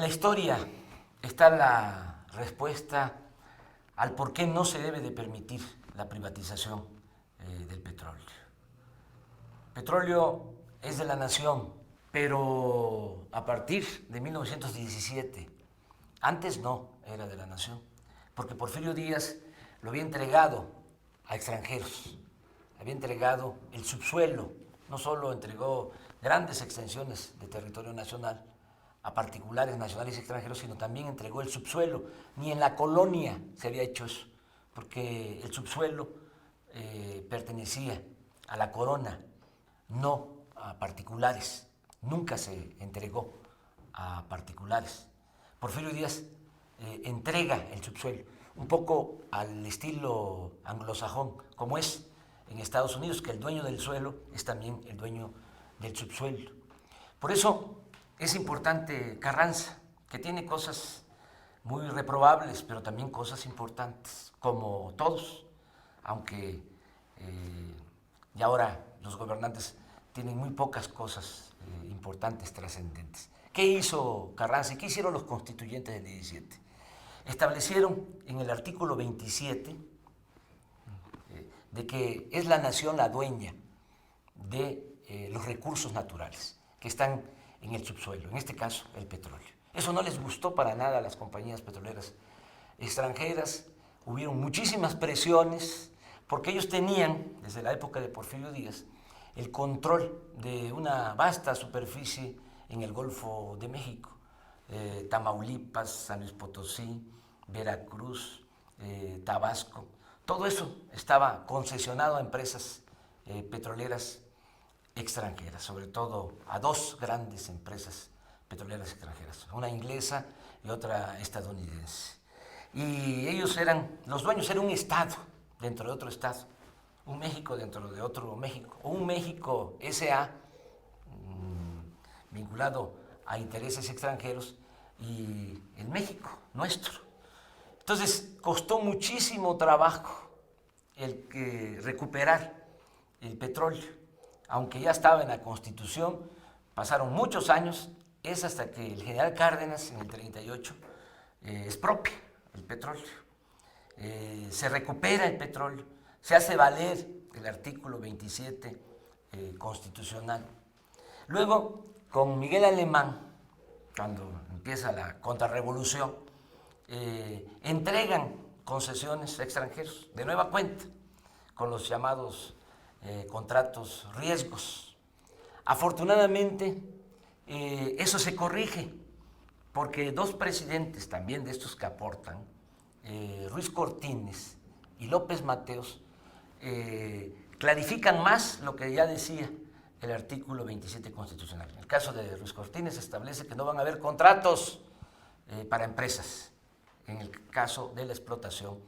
la historia está la respuesta al por qué no se debe de permitir la privatización del petróleo. El petróleo es de la nación, pero a partir de 1917, antes no era de la nación, porque Porfirio Díaz lo había entregado a extranjeros, había entregado el subsuelo, no solo entregó grandes extensiones de territorio nacional a particulares nacionales y extranjeros, sino también entregó el subsuelo. Ni en la colonia se había hecho eso, porque el subsuelo pertenecía a la corona, no a particulares. Nunca se entregó a particulares. Porfirio Díaz entrega el subsuelo, un poco al estilo anglosajón, como es en Estados Unidos, que el dueño del suelo es también el dueño del subsuelo. Por eso es importante Carranza, que tiene cosas muy reprobables, pero también cosas importantes, como todos, aunque y ahora los gobernantes tienen muy pocas cosas importantes, trascendentes. ¿Qué hizo Carranza y qué hicieron los constituyentes del 17? Establecieron en el artículo 27 de que es la nación la dueña de los recursos naturales que están en el subsuelo, en este caso el petróleo. Eso no les gustó para nada a las compañías petroleras extranjeras, hubieron muchísimas presiones, porque ellos tenían, desde la época de Porfirio Díaz, el control de una vasta superficie en el Golfo de México, Tamaulipas, San Luis Potosí, Veracruz, Tabasco. Todo eso estaba concesionado a empresas petroleras extranjeras, sobre todo a dos grandes empresas petroleras extranjeras, una inglesa y otra estadounidense. Y ellos eran, los dueños eran un estado dentro de otro estado, un México dentro de otro México, o un México S.A. Vinculado a intereses extranjeros y el México nuestro. Entonces costó muchísimo trabajo el que recuperar el petróleo, aunque ya estaba en la Constitución, pasaron muchos años, es hasta que el general Cárdenas en el 38 expropia el petróleo, se recupera el petróleo, se hace valer el artículo 27 constitucional. Luego, con Miguel Alemán, cuando empieza la contrarrevolución, entregan concesiones a extranjeros de nueva cuenta, con los llamados contratos riesgos. Afortunadamente, eso se corrige, porque dos presidentes también de estos que aportan, Ruiz Cortines y López Mateos, clarifican más lo que ya decía el artículo 27 constitucional. En el caso de Ruiz Cortines establece que no van a haber contratos para empresas en el caso de la explotación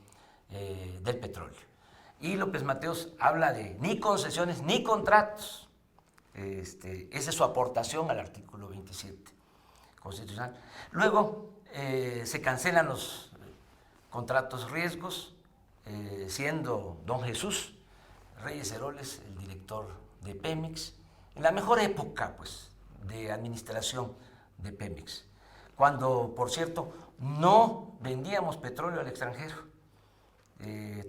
del petróleo. Y López Mateos habla de ni concesiones ni contratos. Esa es su aportación al artículo 27 constitucional. Luego se cancelan los contratos riesgos, siendo don Jesús Reyes Heroles el director de Pemex, en la mejor época pues, de administración de Pemex, cuando, por cierto, no vendíamos petróleo al extranjero.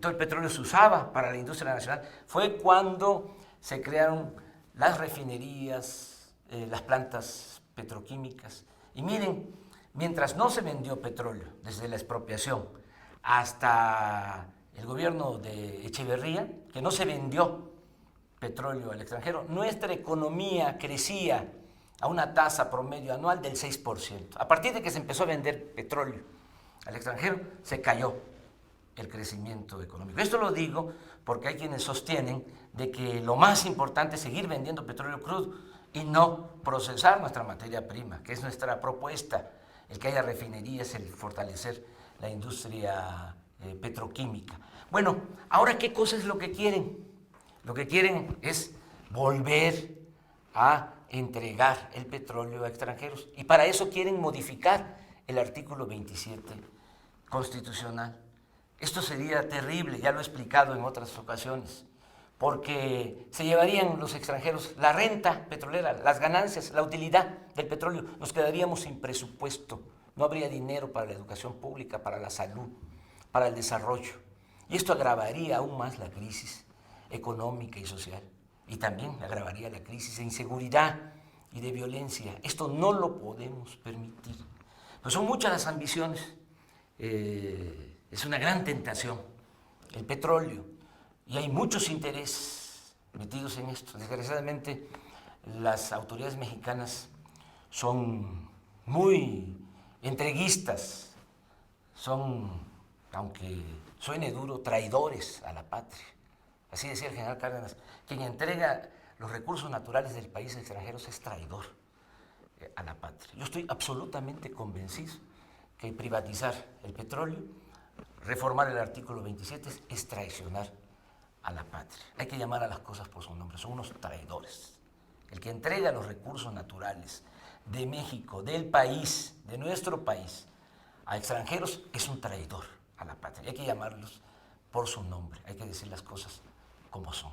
Todo el petróleo se usaba para la industria nacional. Fue cuando se crearon las refinerías, las plantas petroquímicas. Y miren, mientras no se vendió petróleo desde la expropiación hasta el gobierno de Echeverría, que no se vendió petróleo al extranjero, nuestra economía crecía a una tasa promedio anual del 6%. A partir de que se empezó a vender petróleo al extranjero, se cayó el crecimiento económico. Esto lo digo porque hay quienes sostienen de que lo más importante es seguir vendiendo petróleo crudo y no procesar nuestra materia prima, que es nuestra propuesta, el que haya refinerías, el fortalecer la industria petroquímica. Bueno, ahora, ¿qué cosa es lo que quieren? Lo que quieren es volver a entregar el petróleo a extranjeros y para eso quieren modificar el artículo 27 constitucional. Esto sería terrible, ya lo he explicado en otras ocasiones, porque se llevarían los extranjeros la renta petrolera, las ganancias, la utilidad del petróleo. Nos quedaríamos sin presupuesto, no habría dinero para la educación pública, para la salud, para el desarrollo. Y esto agravaría aún más la crisis económica y social. Y también agravaría la crisis de inseguridad y de violencia. Esto no lo podemos permitir. Pues son muchas las ambiciones. Es una gran tentación el petróleo. Y hay muchos intereses metidos en esto. Desgraciadamente, las autoridades mexicanas son muy entreguistas, son, aunque suene duro, traidores a la patria. Así decía el general Cárdenas, quien entrega los recursos naturales del país a extranjeros es traidor a la patria. Yo estoy absolutamente convencido que privatizar el petróleo, reformar el artículo 27 es traicionar a la patria. Hay que llamar a las cosas por su nombre, son unos traidores. El que entrega los recursos naturales de México, del país, de nuestro país, a extranjeros es un traidor a la patria. Hay que llamarlos por su nombre, hay que decir las cosas como son.